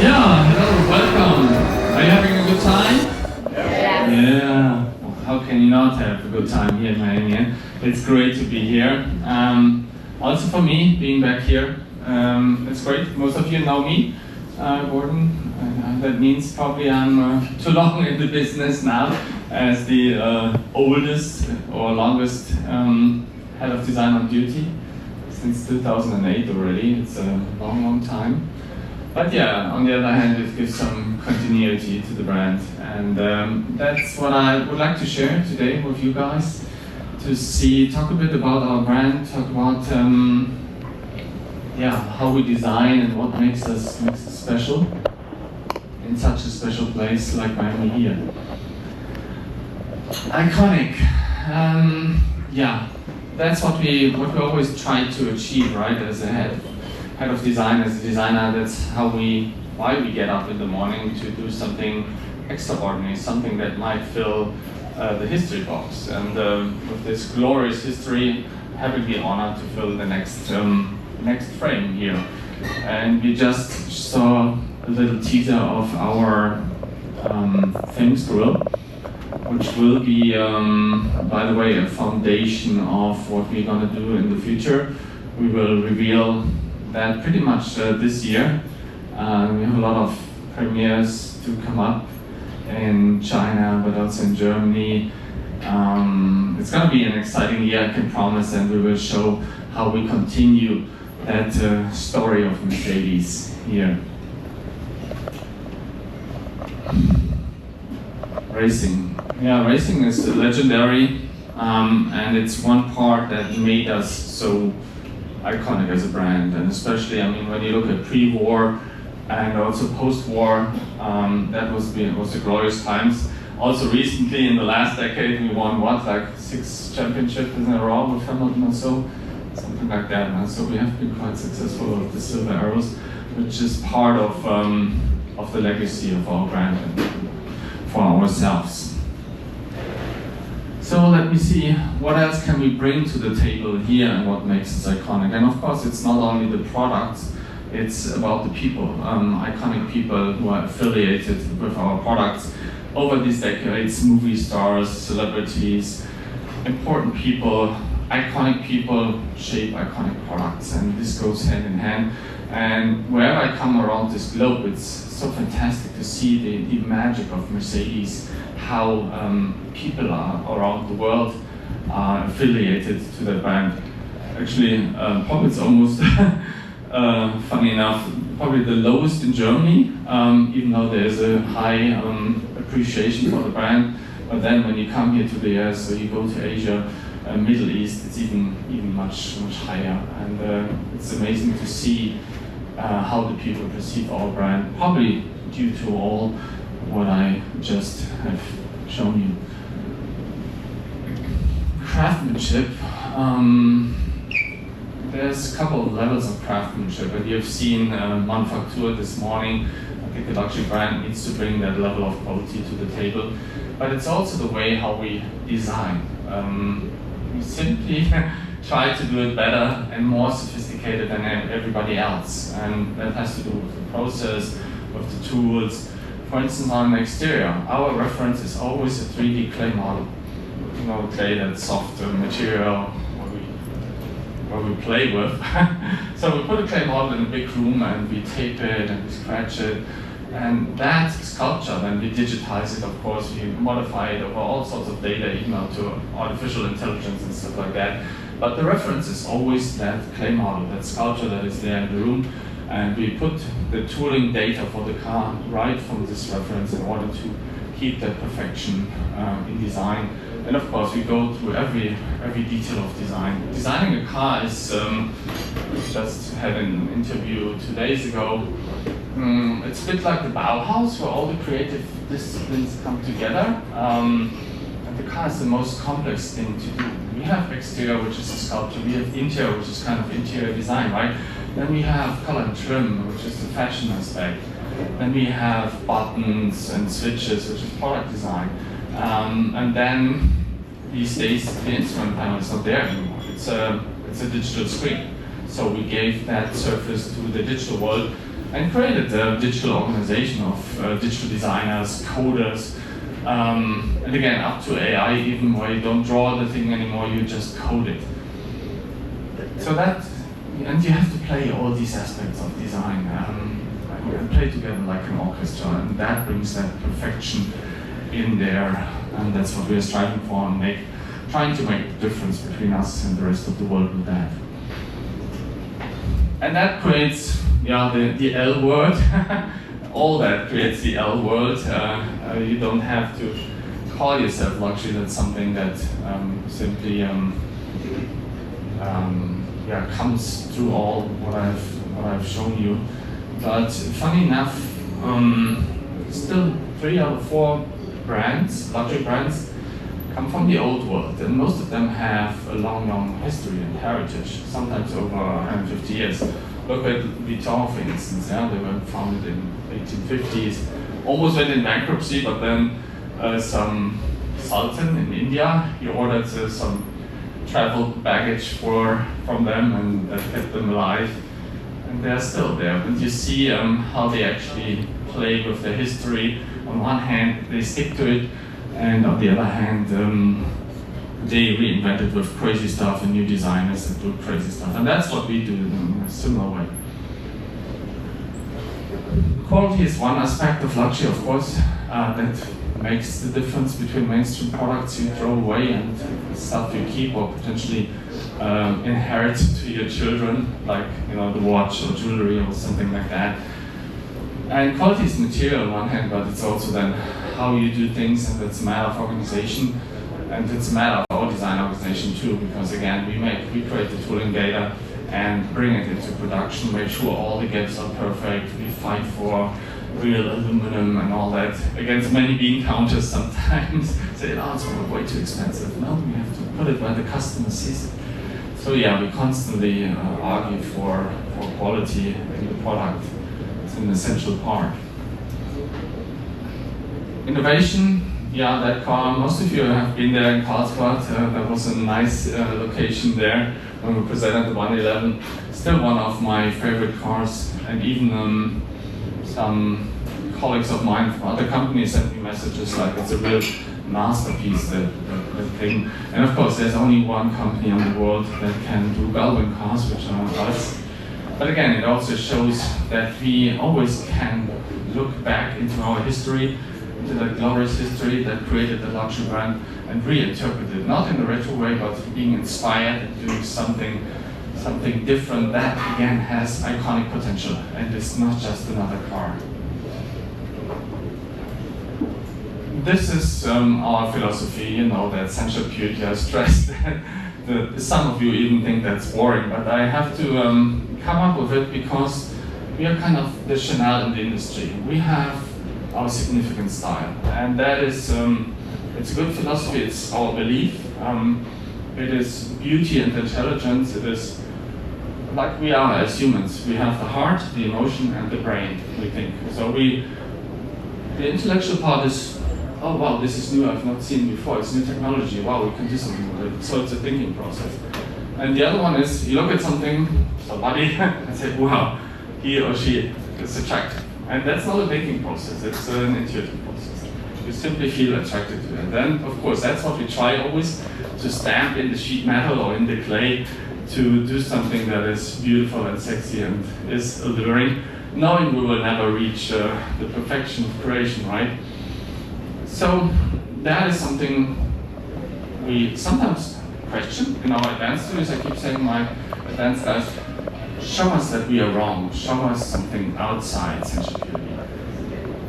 Yeah, hello, welcome. Are you having a good time? Yeah. How can you not have a good time here in Miami? It's great to be here. Also for me, being back here, it's great. Most of you know me, Gorden. That means probably I'm too long in the business now as the oldest or longest head of design on duty since 2008 already. It's a long, long time. But yeah, on the other hand, it gives some continuity to the brand. And that's what I would like to share today with you guys, to talk a bit about our brand, talk about how we design and what makes us special in such a special place like Miami here. Iconic. That's what we always try to achieve, right? As a head of design, as a designer, that's why we get up in the morning to do something extraordinary, something that might fill the history box. And with this glorious history, having the honor to fill the next frame here. And we just saw a little teaser of our famous grill, which will be, by the way, a foundation of what we're going to do in the future. We will reveal that pretty much this year. We have a lot of premieres to come up in China, but also in Germany. It's going to be an exciting year, I can promise, and we will show how we continue that story of Mercedes here. Racing. Yeah, racing is legendary, and it's one part that made us so iconic as a brand. And especially, when you look at pre-war and also post-war, that was the glorious times. Also recently, in the last decade, we won 6 championships in a row with Hamilton or so, something like that. And so we have been quite successful with the silver arrows, which is part of the legacy of our brand and for ourselves. So let me see, what else can we bring to the table here and what makes us iconic? And of course, it's not only the products, it's about the people, iconic people who are affiliated with our products over these decades, movie stars, celebrities, important people. Iconic people shape iconic products, and this goes hand in hand. And wherever I come around this globe, it's so fantastic to see the magic of Mercedes, how people are around the world are affiliated to the brand. Actually, probably it's almost, funny enough, probably the lowest in Germany, even though there's a high appreciation for the brand. But then when you come here to the US, or you go to Asia, Middle East, it's even much higher. And it's amazing to see how the people perceive our brand, probably due to all what I just have shown you. Craftsmanship. There's a couple of levels of craftsmanship, and you've seen Manufaktur this morning. I think the luxury brand needs to bring that level of quality to the table, but it's also the way how we design. We simply try to do it better and more sophisticated than everybody else, and that has to do with the process, with the tools. For instance, on an exterior, our reference is always a 3D clay model. Clay, that soft material where we play with. So we put a clay model in a big room and we tape it and we scratch it. And that sculpture, then we digitize it, of course, we modify it over all sorts of data, even up to artificial intelligence and stuff like that. But the reference is always that clay model, that sculpture that is there in the room. And we put the tooling data for the car right from this reference in order to keep that perfection in design. And of course, we go through every detail of design. Designing a car is, just had an interview 2 days ago. It's a bit like the Bauhaus, where all the creative disciplines come together. And the car is the most complex thing to do. We have exterior, which is a sculpture. We have interior, which is kind of interior design, right? Then we have color and trim, which is the fashion aspect. Then we have buttons and switches, which is product design. And then these days, the instrument panel is not there anymore. It's a digital screen. So we gave that surface to the digital world and created a digital organization of digital designers, coders, and again, up to AI, even where you don't draw the thing anymore, you just code it. So that, and you have to play all these aspects of design and play together like an orchestra, and that brings that perfection in there, and that's what we're striving for, and trying to make the difference between us and the rest of the world with that. And that creates, the L word. All that creates the L world. You don't have to call yourself luxury. That's something that simply comes through all what I've shown you. But funny enough, still 3 out of 4 brands, luxury brands, come from the old world, and most of them have a long history and heritage, sometimes over 150 years. Look at Vuitton, for instance. They were founded in 1850s, almost went in bankruptcy, but then some sultan in India, he ordered some travel baggage from them, and that kept them alive. And they're still there. And you see how they actually play with their history. On one hand, they stick to it, and on the other hand, they reinvented with crazy stuff and new designers that do crazy stuff. And that's what we do in a similar way. Quality is one aspect of luxury, of course, that makes the difference between mainstream products you throw away and stuff you keep or potentially inherit to your children, like the watch or jewelry or something like that. And quality is material on one hand, but it's also then how you do things, and it's a matter of organization, and it's a matter of our design organization too, because again, we create the tooling data and bring it into production, make sure all the gaps are perfect, we fight for real aluminum and all that, against many bean counters sometimes, say, it's way too expensive. No, we have to put it where the customer sees it. So we constantly argue for quality in the product. It's an essential part. Innovation, that car, most of you have been there in Carlsbad. That was a nice location there when we presented the 111. Still one of my favorite cars, and even some colleagues of mine from other companies sent me messages like it's a real masterpiece, that thing. And of course, there's only one company in the world that can do Gorden cars, which are us. But again, it also shows that we always can look back into our history, into that glorious history that created the luxury brand, and reinterpret it, not in a retro way, but being inspired and doing something different that again has iconic potential, and it's not just another car. This is our philosophy, that sensual purity. I stressed that some of you even think that's boring, but I have to come up with it because we are kind of the Chanel in the industry. We have our significant style, and that is, it's a good philosophy, it's our belief. It is beauty and intelligence. It is like we are as humans. We have the heart, the emotion, and the brain, we think. So the intellectual part is, oh wow, this is new, I've not seen before, it's new technology, wow, we can do something with it. So it's a thinking process. And the other one is, you look at somebody, and say, wow, he or she is attractive. And that's not a thinking process, it's an intuitive process. You simply feel attracted to it. And then, of course, that's what we try always, to stamp in the sheet metal or in the clay, to do something that is beautiful and sexy and is alluring, knowing we will never reach the perfection of creation, right? So that is something we sometimes question in our advanced studios. I keep saying my advanced guys, show us that we are wrong, show us something outside sensual purity,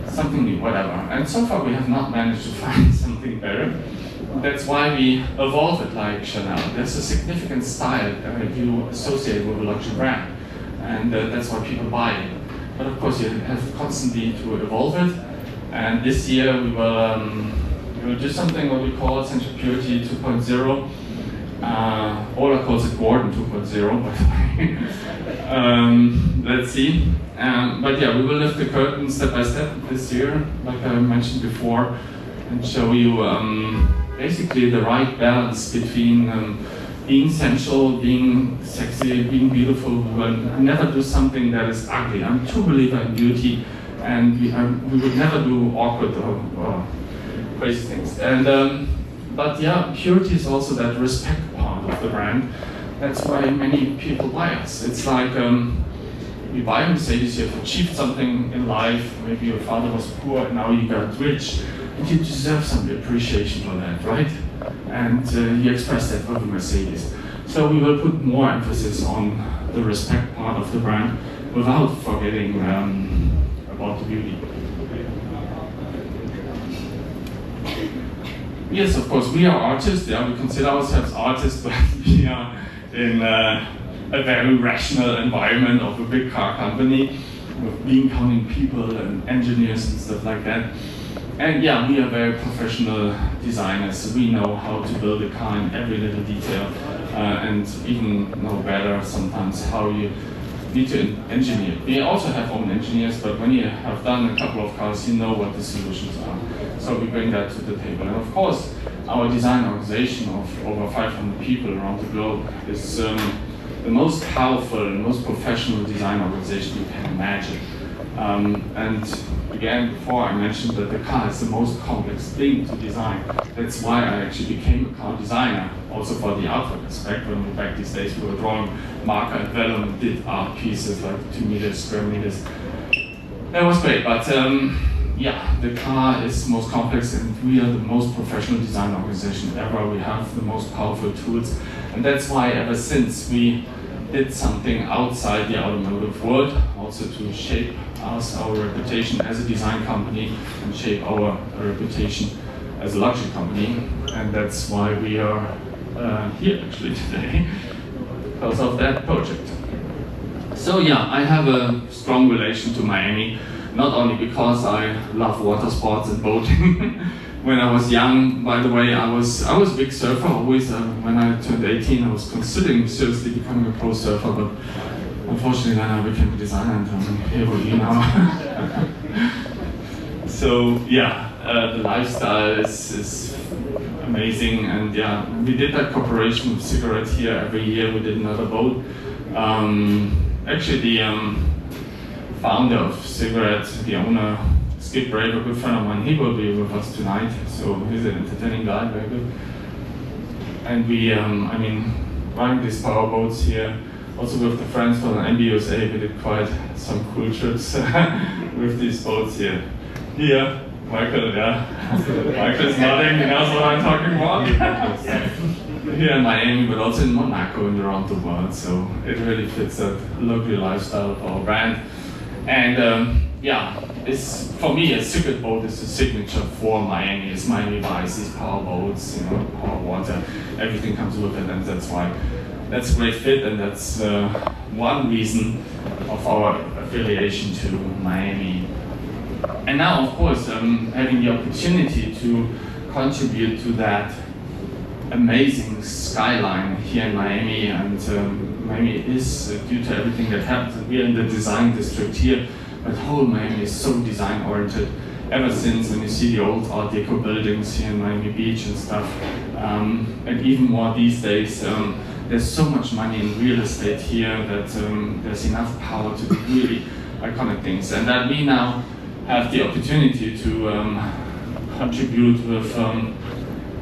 something new, whatever. And so far we have not managed to find something better. That's why we evolve it like Chanel. There's a significant style that you associate with a luxury brand, and that's why people buy it. But of course you have constantly to evolve it. And this year we will do something what we call Sensual Purity 2.0. Ola calls it Gorden 2.0, by the way. Let's see. But we will lift the curtain step by step this year, like I mentioned before, and show you basically the right balance between being sensual, being sexy, being beautiful. We will never do something that is ugly. I'm a true believer in beauty, and we would never do awkward or crazy things. And but yeah, purity is also that respect part of the brand. That's why many people buy us. It's like you buy a Mercedes, you have achieved something in life. Maybe your father was poor, and now you got rich, and you deserve some appreciation for that, right? And he expressed that with a Mercedes. So we will put more emphasis on the respect part of the brand without forgetting about the beauty. Yes, of course, we are artists. Yeah, we consider ourselves artists, but we are in a very rational environment of a big car company with bean counting people and engineers and stuff like that. And yeah, we are very professional designers. We know how to build a car in every little detail, and even know better sometimes how you need to engineer. We also have own engineers, but when you have done a couple of cars, you know what the solutions are. So we bring that to the table. And of course, our design organization of over 500 people around the globe is the most powerful and most professional design organization you can imagine. And again, before I mentioned that the car is the most complex thing to design. That's why I actually became a car designer, also for the artwork aspect. When back these days we were drawing marker and vellum and did art pieces like 2 meters, square meters. That was great, but yeah, the car is most complex, and we are the most professional design organization ever. We have the most powerful tools, and that's why ever since we did something outside the automotive world, also to shape us, our reputation as a design company, and shape our reputation as a luxury company. And that's why we are here actually today, because of that project. So yeah, I have a strong relation to Miami, not only because I love water sports and boating. When I was young, by the way, I was a big surfer always. When I turned 18, I was considering seriously becoming a pro surfer, but unfortunately then I became a designer, and I'm here with you now. So yeah, the lifestyle is amazing, and yeah, we did that cooperation with Cigarette here every year. We did another boat. Actually, the founder of Cigarette, the owner, Skip Brave, a good friend of mine, he will be with us tonight. So he's an entertaining guy, very good. And we, I mean, running these power boats here, also with the friends from the NBUSA, we did quite some cool trips with these boats here. Here, Michael, yeah. Michael's nodding, he knows what I'm talking about. Here in Miami, but also in Monaco and around the world. So it really fits that luxury lifestyle of our brand. And yeah, it's, for me, a Cigarette boat is a signature for Miami. It's Miami Vice, these power boats, you know, power water, everything comes with it, and that's why that's a great fit, and that's one reason of our affiliation to Miami. And now, of course, having the opportunity to contribute to that amazing skyline here in Miami, and Miami is, due to everything that happened, we are in the design district here, but whole Miami is so design oriented. Ever since, when you see the old Art Deco buildings here in Miami Beach and stuff, and even more these days, there's so much money in real estate here that there's enough power to do really iconic things, and that we now have the opportunity to contribute with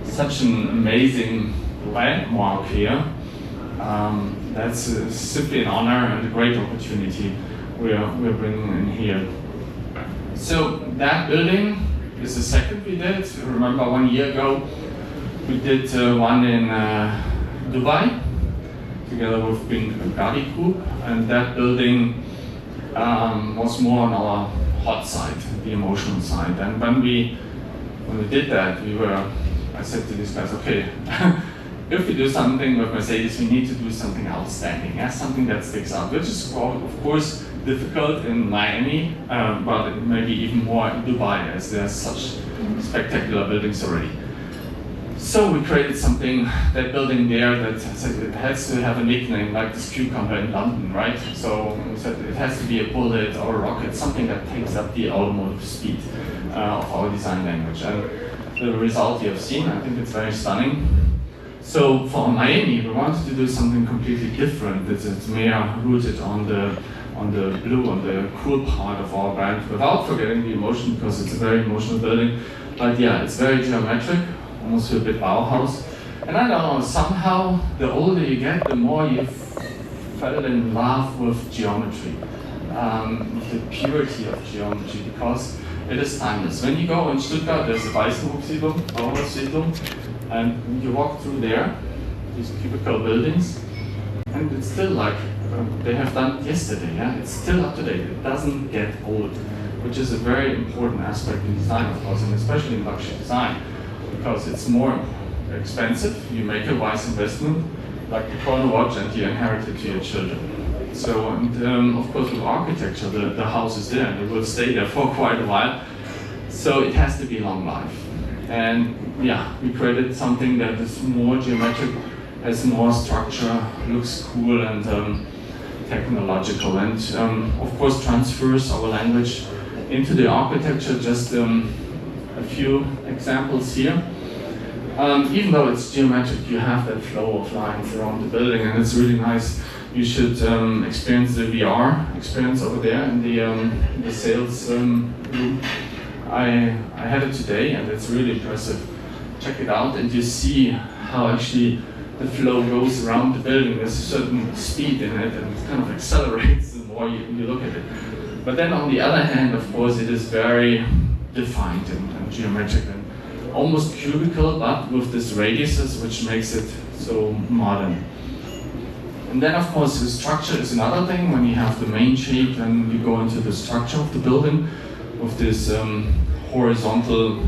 such an amazing landmark here. That's simply an honor and a great opportunity we're bringing in here. So that building is the second we did. Remember 1 year ago we did one in Dubai together with Gorden Group, and that building was more on our hot side, the emotional side. And when we did that, I said to these guys, okay, if we do something with Mercedes, we need to do something outstanding, yeah? Something that sticks out, which is of course difficult in Miami, but maybe even more in Dubai, as there's such spectacular buildings already. So we created something, that building there, that said it has to have a nickname like this cucumber in London, right? So we said it has to be a bullet or a rocket, something that takes up the automotive speed of our design language. And the result you have seen, I think it's very stunning. So for Miami, we wanted to do something completely different. It's more rooted on the blue, on the cool part of our brand, without forgetting the emotion, because it's a very emotional building. But yeah, it's very geometric, almost a bit Bauhaus. And I don't know, somehow the older you get, the more you fell in love with geometry, with the purity of geometry, because it is timeless. When you go in Stuttgart, there's a Bauhaus-Siedlung, and you walk through there, these cubicle buildings, and it's still like they have done it yesterday. Yeah, it's still up to date. It doesn't get old, which is a very important aspect in design, of course, and especially in luxury design, because it's more expensive. You make a wise investment, like you call a watch, and you inherit it to your children. So, and of course, with architecture, the house is there, and it will stay there for quite a while. So it has to be long life. And yeah, we created something that is more geometric, has more structure, looks cool and technological, and of course transfers our language into the architecture. Just a few examples here. Even though it's geometric, you have that flow of lines around the building, and it's really nice. You should experience the VR experience over there in the sales room. I had it today, and it's really impressive. Check it out, and you see how actually the flow goes around the building. There's a certain speed in it, and it kind of accelerates the more you look at it. But then on the other hand, of course, it is very defined and geometric and almost cubical, but with this radiuses, which makes it so modern. And then, of course, the structure is another thing. When you have the main shape, then you go into the structure of the building with this horizontal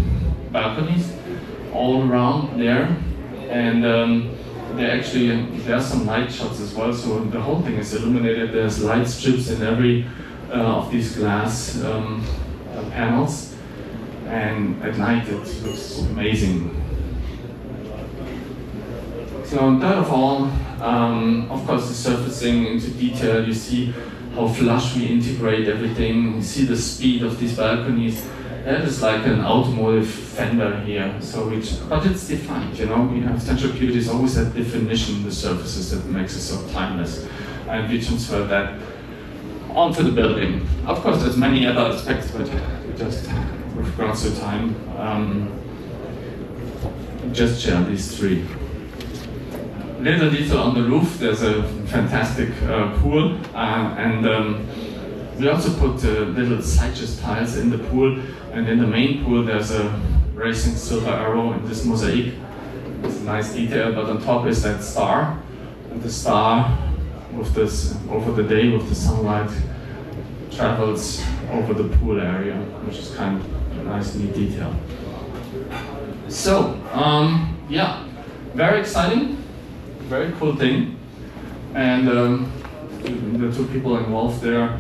balconies all around there. And there are some light shots as well, so the whole thing is illuminated. There's light strips in every of these glass panels, and at night it looks amazing. So on third of all, of course, the surfacing into detail. You see how flush we integrate everything. You see the speed of these balconies. That is like an automotive fender here. So but it's defined, you know. We have Sensual beauty is always that definition in the surfaces that makes it so timeless, and we transfer that onto the building. Of course, there's many other aspects, but with regards to time, just share these three. Little detail on the roof. There's a fantastic pool, and we also put little citrus tiles in the pool, and in the main pool there's a racing silver arrow in this mosaic. It's a nice detail, but on top is that star, and the star with this over the day with the sunlight travels over the pool area, which is kind of a nice neat detail. So yeah, very exciting, very cool thing, and the two people involved there,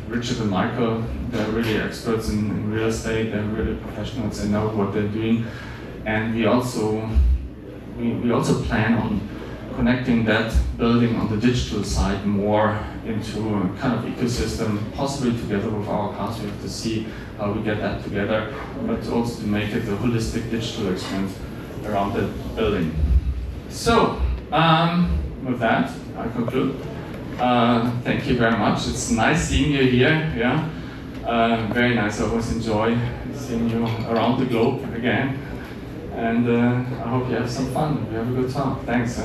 Richard and Michael, they're really experts in real estate. They're really professionals. They know what they're doing, and we also plan on connecting that building on the digital side more into a kind of ecosystem, possibly together with our cars. We have to see how we get that together, but also to make it a holistic digital experience around the building. So with that, I conclude. Thank you very much. It's nice seeing you here. Yeah, very nice. I always enjoy seeing you around the globe again, and I hope you have some fun. We have a good time. Thanks.